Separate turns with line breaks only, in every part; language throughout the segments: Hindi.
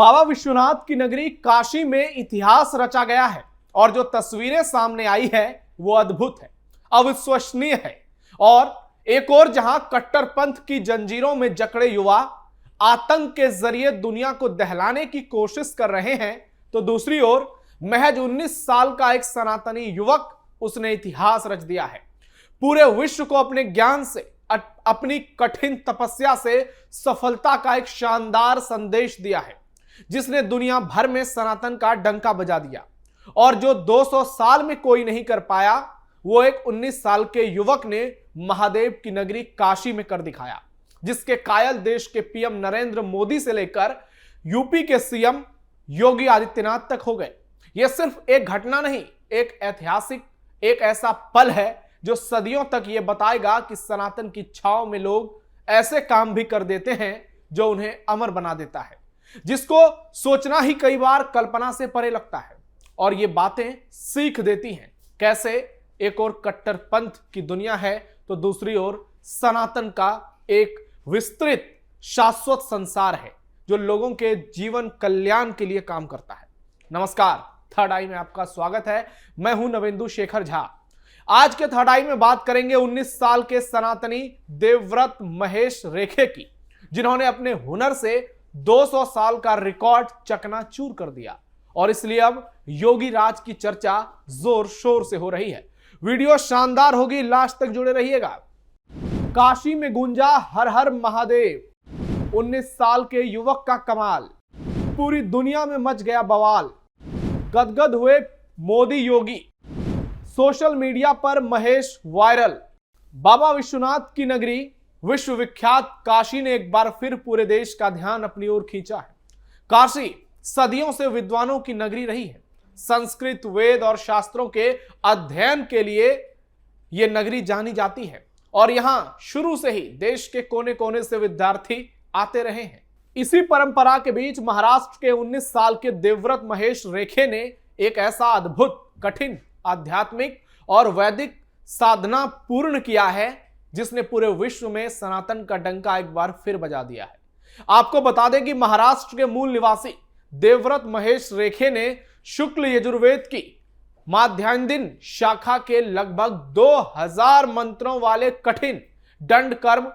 बाबा विश्वनाथ की नगरी काशी में इतिहास रचा गया है और जो तस्वीरें सामने आई है वो अद्भुत है, अविश्वसनीय है। और एक और जहां कट्टरपंथ की जंजीरों में जकड़े युवा आतंक के जरिए दुनिया को दहलाने की कोशिश कर रहे हैं, तो दूसरी ओर महज 19 साल का एक सनातनी युवक उसने इतिहास रच दिया है। पूरे विश्व को अपने ज्ञान से, अपनी कठिन तपस्या से सफलता का एक शानदार संदेश दिया है, जिसने दुनिया भर में सनातन का डंका बजा दिया। और जो 200 साल में कोई नहीं कर पाया, वो एक 19 साल के युवक ने महादेव की नगरी काशी में कर दिखाया, जिसके कायल देश के पीएम नरेंद्र मोदी से लेकर यूपी के सीएम योगी आदित्यनाथ तक हो गए। यह सिर्फ एक घटना नहीं, एक ऐतिहासिक, एक ऐसा पल है जो सदियों तक यह बताएगा कि सनातन की छाव में लोग ऐसे काम भी कर देते हैं जो उन्हें अमर बना देता है, जिसको सोचना ही कई बार कल्पना से परे लगता है। और ये बातें सीख देती हैं कैसे एक और कट्टरपंथ की दुनिया है, तो दूसरी ओर सनातन का एक विस्तृत शाश्वत संसार है जो लोगों के जीवन कल्याण के लिए काम करता है। नमस्कार, थर्ड आई में आपका स्वागत है। मैं हूं नवेंदु शेखर झा। आज के थर्ड आई में बात करेंगे 19 साल के सनातनी देवव्रत महेश रेखे की, जिन्होंने अपने हुनर से 200 साल का रिकॉर्ड चकनाचूर कर दिया। और इसलिए अब योगी राज की चर्चा जोर शोर से हो रही है। वीडियो शानदार होगी, लास्ट तक जुड़े रहिएगा। काशी में गूंजा हर हर महादेव, 19 साल के युवक का कमाल, पूरी दुनिया में मच गया बवाल, गदगद हुए मोदी योगी, सोशल मीडिया पर महेश वायरल। बाबा विश्वनाथ की नगरी विश्वविख्यात काशी ने एक बार फिर पूरे देश का ध्यान अपनी ओर खींचा है। काशी सदियों से विद्वानों की नगरी रही है। संस्कृत, वेद और शास्त्रों के अध्ययन के लिए यह नगरी जानी जाती है और यहां शुरू से ही देश के कोने कोने से विद्यार्थी आते रहे हैं। इसी परंपरा के बीच महाराष्ट्र के 19 साल के देवव्रत महेश रेखे ने एक ऐसा अद्भुत, कठिन, आध्यात्मिक और वैदिक साधना पूर्ण किया है जिसने पूरे विश्व में सनातन का डंका एक बार फिर बजा दिया है। आपको बता दें कि महाराष्ट्र के मूल निवासी देवव्रत महेश रेखे ने शुक्ल यजुर्वेद की माध्यान्ह शाखा के लगभग 2000 मंत्रों वाले कठिन दंड कर्म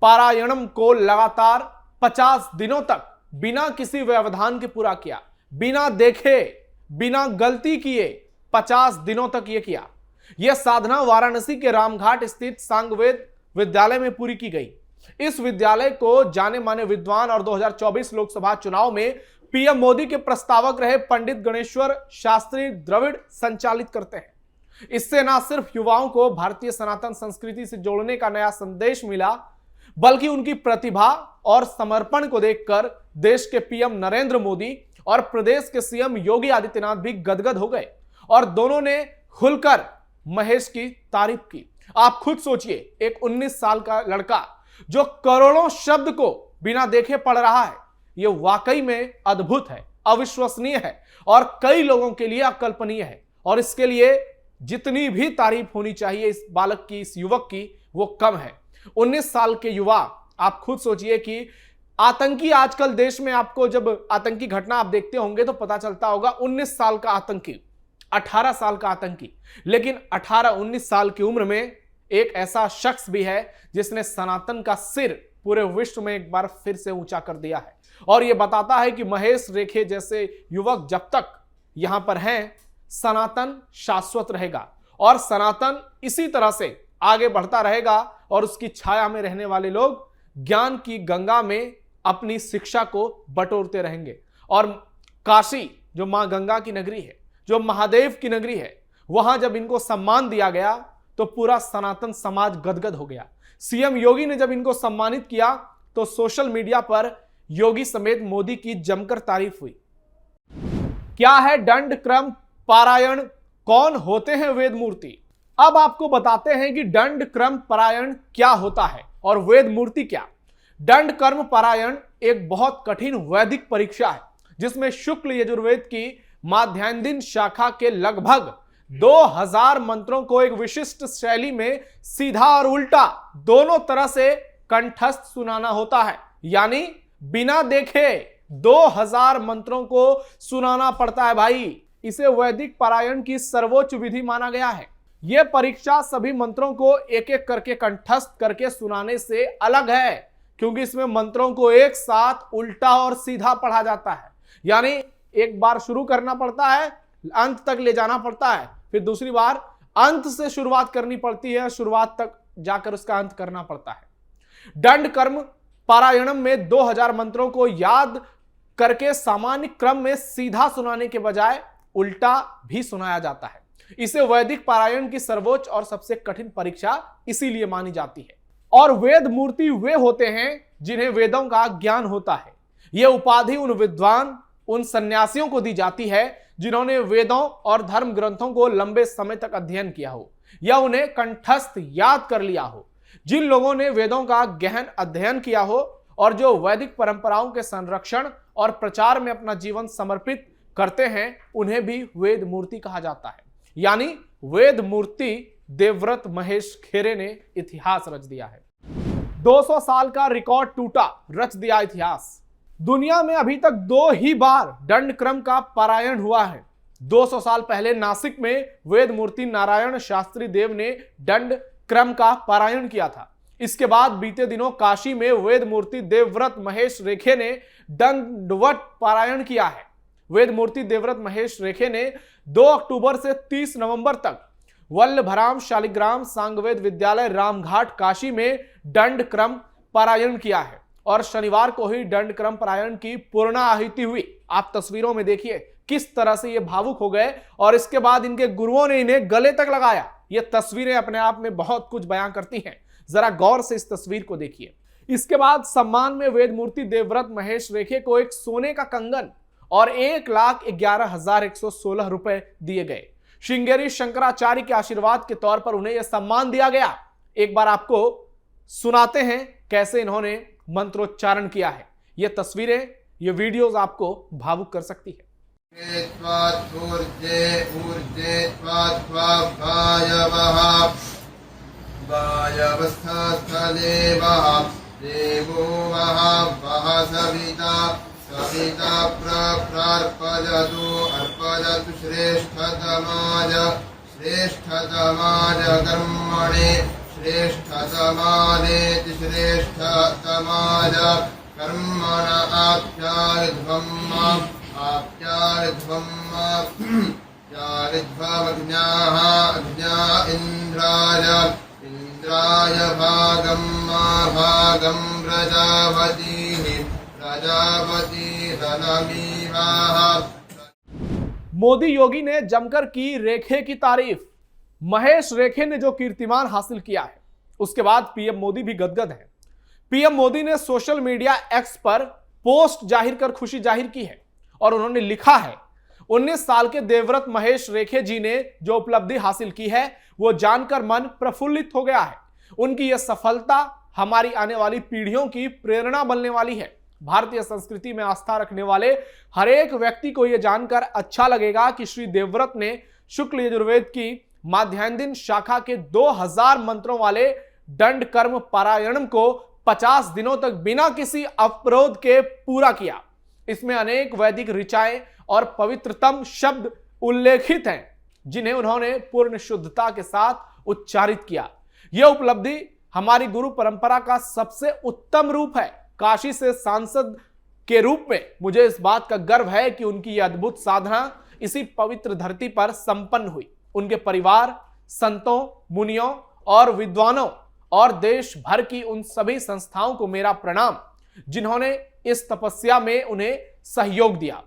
पारायणम को लगातार 50 दिनों तक बिना किसी व्यवधान के पूरा किया, बिना देखे, बिना गलती किए 50 दिनों तक यह किया। यह साधना वाराणसी के रामघाट स्थित सांगवेद विद्यालय में पूरी की गई। इस विद्यालय को जाने माने विद्वान और 2024 लोकसभा चुनाव में पीएम मोदी के प्रस्तावक रहे पंडित गणेश्वर शास्त्री द्रविड़ संचालित करते हैं। इससे न सिर्फ युवाओं को भारतीय सनातन संस्कृति से जोड़ने का नया संदेश मिला, बल्कि उनकी प्रतिभा और समर्पण को देखकर देश के पीएम नरेंद्र मोदी और प्रदेश के सीएम योगी आदित्यनाथ भी गदगद हो गए और दोनों ने खुलकर महेश की तारीफ की। आप खुद सोचिए, एक 19 साल का लड़का जो करोड़ों शब्द को बिना देखे पढ़ रहा है, यह वाकई में अद्भुत है, अविश्वसनीय है और कई लोगों के लिए अकल्पनीय है। और इसके लिए जितनी भी तारीफ होनी चाहिए इस बालक की, इस युवक की, वो कम है। 19 साल के युवा, आप खुद सोचिए कि आतंकी आजकल देश में, आपको जब आतंकी घटना आप देखते होंगे तो पता चलता होगा 19 साल का आतंकी, 18 साल का आतंकी, लेकिन 18-19 साल की उम्र में एक ऐसा शख्स भी है जिसने सनातन का सिर पूरे विश्व में एक बार फिर से ऊंचा कर दिया है। और यह बताता है कि महेश रेखे जैसे युवक जब तक यहां पर हैं, सनातन शाश्वत रहेगा और सनातन इसी तरह से आगे बढ़ता रहेगा और उसकी छाया में रहने वाले लोग ज्ञान की गंगा में अपनी शिक्षा को बटोरते रहेंगे। और काशी जो मां गंगा की नगरी है, जो महादेव की नगरी है, वहां जब इनको सम्मान दिया गया तो पूरा सनातन समाज गदगद हो गया। सीएम योगी ने जब इनको सम्मानित किया तो सोशल मीडिया पर योगी समेत मोदी की जमकर तारीफ हुई। क्या है दंड क्रम पारायण, कौन होते हैं वेद मूर्ति? अब आपको बताते हैं कि दंड क्रम पारायण क्या होता है और वेद मूर्ति क्या। दंड कर्म पारायण एक बहुत कठिन वैदिक परीक्षा है जिसमें शुक्ल यजुर्वेद की माध्यान्ह शाखा के लगभग 2000 मंत्रों को एक विशिष्ट शैली में सीधा और उल्टा दोनों तरह से कंठस्थ सुनाना होता है, यानी बिना देखे, 2000 मंत्रों को सुनाना पड़ता है भाई। इसे वैदिक पारायण की सर्वोच्च विधि माना गया है। यह परीक्षा सभी मंत्रों को एक एक करके कंठस्थ करके सुनाने से अलग है, क्योंकि इसमें मंत्रों को एक साथ उल्टा और सीधा पढ़ा जाता है। यानी एक बार शुरू करना पड़ता है, अंत तक ले जाना पड़ता है, फिर दूसरी बार अंत से शुरुआत करनी पड़ती है, शुरुआत तक जाकर उसका अंत करना पड़ता है। दंड कर्म पारायणम में 2000 मंत्रों को याद करके सामान्य क्रम में सीधा सुनाने के बजाय उल्टा भी सुनाया जाता है। इसे वैदिक पारायण की सर्वोच्च और सबसे कठिन परीक्षा इसीलिए मानी जाती है। और वेद मूर्ति वे होते हैं जिन्हें वेदों का ज्ञान होता है। यह उपाधि उन विद्वान, उन सन्यासियों को दी जाती है जिन्होंने वेदों और धर्म ग्रंथों को लंबे समय तक अध्ययन किया हो या उन्हें कंठस्थ याद कर लिया हो। जिन लोगों ने वेदों का गहन अध्ययन किया हो और जो वैदिक परंपराओं के संरक्षण और प्रचार में अपना जीवन समर्पित करते हैं, उन्हें भी वेद मूर्ति कहा जाता है। यानी वेद मूर्ति देवव्रत महेश खेरे ने इतिहास रच दिया है। 200 साल का रिकॉर्ड टूटा, रच दिया इतिहास। दुनिया में अभी तक 2 ही बार दंड क्रम का पारायण हुआ है। 200 साल पहले नासिक में वेद मूर्ति नारायण शास्त्री देव ने दंड क्रम का पारायण किया था। इसके बाद बीते दिनों काशी में वेद मूर्ति देवव्रत महेश रेखे ने दंडवत पारायण किया है। वेद मूर्ति देवव्रत महेश रेखे ने 2 अक्टूबर से 30 नवंबर तक वल्लभराम शालिग्राम सांगवेद विद्यालय रामघाट काशी में दंड क्रम पारायण किया है और शनिवार को ही दंड क्रम पारायण की पूर्णाहुति हुई। आप तस्वीरों में देखिए किस तरह से ये भावुक हो गए और इसके बाद इनके गुरुओं ने इन्हें गले तक लगाया। ये तस्वीरें अपने आप में बहुत कुछ बयां करती हैं। जरा गौर से इस तस्वीर को देखिए। इसके बाद सम्मान में वेद मूर्ति देवव्रत महेश रेखे को एक सोने का कंगन और 1,11,116 रुपए दिए गए। श्रृंगेरी शंकराचार्य के आशीर्वाद के तौर पर उन्हें यह सम्मान दिया गया। एक बार आपको सुनाते हैं कैसे इन्होंने मंत्रोच्चारण किया है। ये तस्वीरें, ये वीडियोस आपको भावुक कर सकती है।
देवो वः सविता सविता प्रार्पयतु अर्पयतु श्रेष्ठतमाय कर्मणे श्रेष्ठतमानेति श्रेष्ठतमाय कर्मण आप्यायध्वमग्न्याः अग्न्या इंद्राय भागं प्रजापतिरनमीवाः।
मोदी योगी ने जमकर की रेखे की तारीफ। महेश रेखे ने जो कीर्तिमान हासिल किया है, उसके बाद पीएम मोदी भी गदगद हैं। पीएम मोदी ने सोशल मीडिया एक्स पर पोस्ट जाहिर कर खुशी जाहिर की है और उन्होंने लिखा है, 19 साल के देवव्रत महेश रेखे जी ने जो उपलब्धि हासिल की है वो जानकर मन प्रफुल्लित हो गया है। उनकी यह सफलता हमारी आने वाली पीढ़ियों की प्रेरणा बनने वाली है। भारतीय संस्कृति में आस्था रखने वाले हर एक व्यक्ति को यह जानकर अच्छा लगेगा कि श्री देवव्रत ने शुक्ल यजुर्वेद की माध्यान्ह शाखा के 2000 मंत्रों वाले दंड कर्म पारायणम को 50 दिनों तक बिना किसी अवरोध के पूरा किया। इसमें अनेक वैदिक ऋचाएं और पवित्रतम शब्द उल्लेखित हैं जिन्हें उन्होंने पूर्ण शुद्धता के साथ उच्चारित किया। यह उपलब्धि हमारी गुरु परंपरा का सबसे उत्तम रूप है। काशी से सांसद के रूप में मुझे इस बात का गर्व है कि उनकी यह अद्भुत साधना इसी पवित्र धरती पर संपन्न हुई। उनके परिवार, संतों, मुनियों और विद्वानों और देश भर की उन सभी संस्थाओं को मेरा प्रणाम जिन्होंने इस तपस्या में उन्हें सहयोग दिया।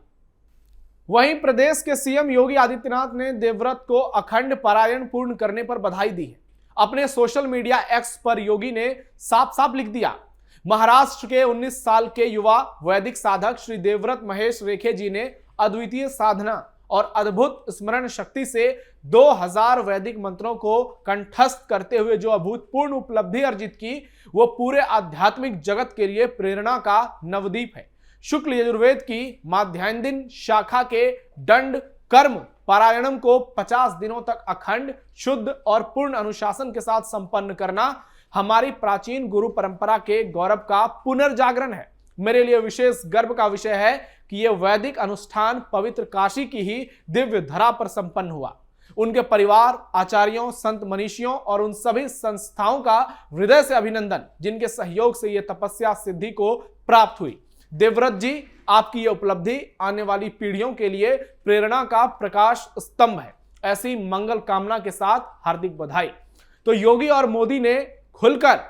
वहीं प्रदेश के सीएम योगी आदित्यनाथ ने देवव्रत को अखंड पारायण पूर्ण करने पर बधाई दी है। अपने सोशल मीडिया एक्स पर योगी ने साफ साफ लिख दिया, महाराष्ट्र के 19 साल के युवा वैदिक साधक श्री देवव्रत महेश रेखे जी ने अद्वितीय साधना और अद्भुत स्मरण शक्ति से 2000 वैदिक मंत्रों को कंठस्थ करते हुए जो अभूतपूर्ण उपलब्धि अर्जित की, वो पूरे आध्यात्मिक जगत के लिए प्रेरणा का नवदीप है। शुक्ल यजुर्वेद की माध्यान्ह शाखा के दंड कर्म पारायणम को 50 दिनों तक अखंड, शुद्ध और पूर्ण अनुशासन के साथ संपन्न करना हमारी प्राचीन गुरु परंपरा के गौरव का पुनर्जागरण है। मेरे लिए विशेष गर्व का विषय है कि यह वैदिक अनुष्ठान पवित्र काशी की ही दिव्य धरा पर संपन्न हुआ। उनके परिवार, आचार्यों, संत मनीषियों और उन सभी संस्थाओं का हृदय से अभिनंदन जिनके सहयोग से यह तपस्या सिद्धि को प्राप्त हुई। देवव्रत जी, आपकी यह उपलब्धि आने वाली पीढ़ियों के लिए प्रेरणा का प्रकाश स्तंभ है। ऐसी मंगल कामना के साथ हार्दिक बधाई। तो योगी और मोदी ने खुलकर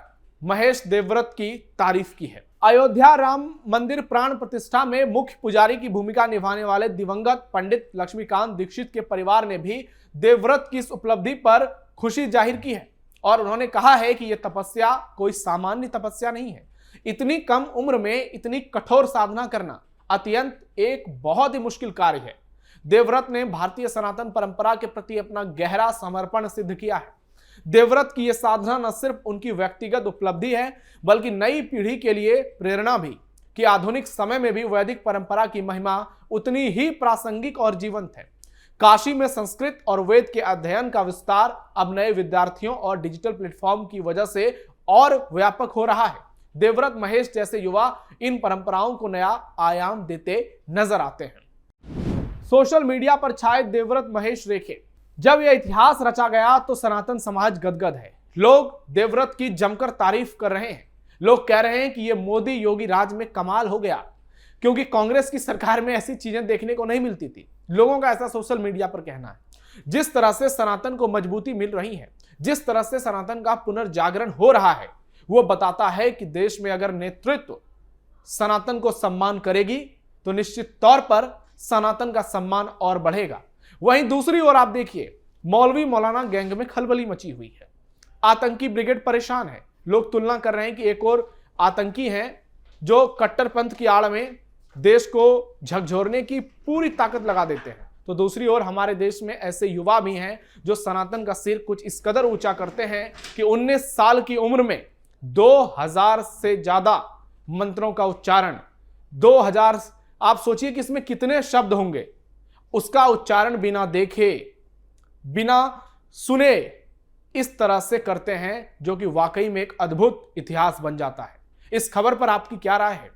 महेश देवव्रत की तारीफ की है। अयोध्या राम मंदिर प्राण प्रतिष्ठा में मुख्य पुजारी की भूमिका निभाने वाले दिवंगत पंडित लक्ष्मीकांत दीक्षित के परिवार ने भी देवव्रत की इस उपलब्धि पर खुशी जाहिर की है और उन्होंने कहा है कि यह तपस्या कोई सामान्य तपस्या नहीं है। इतनी कम उम्र में इतनी कठोर साधना करना अत्यंत एक बहुत ही मुश्किल कार्य है। देवव्रत ने भारतीय सनातन परंपरा के प्रति अपना गहरा समर्पण सिद्ध किया है। देवव्रत की यह साधना न सिर्फ उनकी व्यक्तिगत उपलब्धि है बल्कि नई पीढ़ी के लिए प्रेरणा भी कि आधुनिक समय में भी वैदिक परंपरा की महिमा उतनी ही प्रासंगिक और जीवंत है। काशी में संस्कृत और वेद के अध्ययन का विस्तार अब नए विद्यार्थियों और डिजिटल प्लेटफॉर्म की वजह से और व्यापक हो रहा है। देवव्रत महेश जैसे युवा इन परंपराओं को नया आयाम देते नजर आते हैं। सोशल मीडिया पर छाए देवव्रत महेश रेखे। जब यह इतिहास रचा गया तो सनातन समाज गदगद है। लोग देवव्रत की जमकर तारीफ कर रहे हैं। लोग कह रहे हैं कि यह मोदी योगी राज में कमाल हो गया, क्योंकि कांग्रेस की सरकार में ऐसी चीजें देखने को नहीं मिलती थी। लोगों का ऐसा सोशल मीडिया पर कहना है। जिस तरह से सनातन को मजबूती मिल रही है, जिस तरह से सनातन का पुनर्जागरण हो रहा है, वो बताता है कि देश में अगर नेतृत्व सनातन को सम्मान करेगी तो निश्चित तौर पर सनातन का सम्मान और बढ़ेगा। वहीं दूसरी ओर आप देखिए, मौलवी मौलाना गैंग में खलबली मची हुई है। आतंकी ब्रिगेड परेशान है। लोग तुलना कर रहे हैं कि एक और आतंकी हैं जो कट्टरपंथ की आड़ में देश को झकझोरने की पूरी ताकत लगा देते हैं, तो दूसरी ओर हमारे देश में ऐसे युवा भी हैं जो सनातन का सिर कुछ इस कदर ऊंचा करते हैं कि 19 साल की उम्र में 2000 से ज्यादा मंत्रों का उच्चारण, 2000, आप सोचिए कि इसमें कितने शब्द होंगे, उसका उच्चारण बिना देखे, बिना सुने इस तरह से करते हैं, जो कि वाकई में एक अद्भुत इतिहास बन जाता है। इस खबर पर आपकी क्या राय है?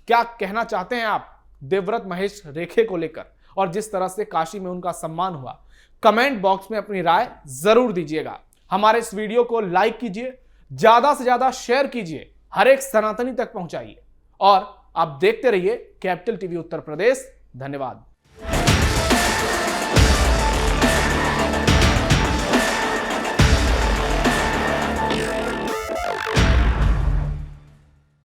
क्या कहना चाहते हैं आप देवव्रत महेश रेखे को लेकर और जिस तरह से काशी में उनका सम्मान हुआ? कमेंट बॉक्स में अपनी राय जरूर दीजिएगा। हमारे इस वीडियो को लाइक कीजिए, ज्यादा से ज्यादा शेयर कीजिए, हर एक सनातनी तक पहुंचाइए और आप देखते रहिए कैपिटल टीवी उत्तर प्रदेश। धन्यवाद।